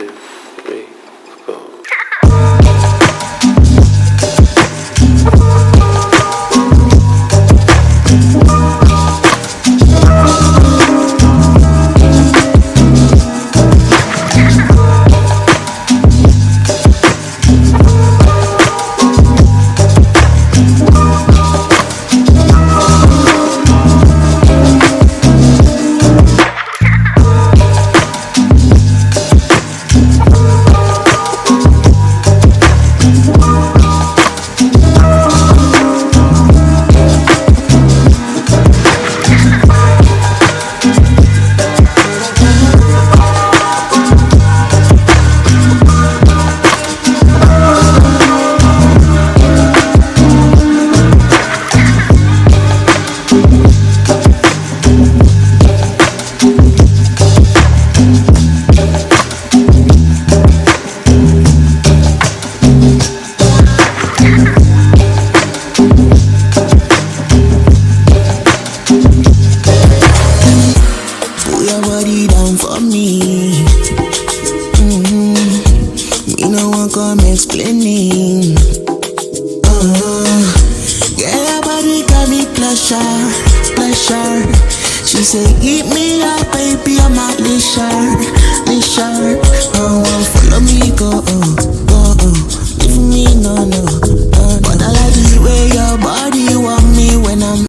2, 3, 4. Explaining. Girl, your body got me pleasure. She say, eat me up, baby, I'm not leisure. Follow me, go.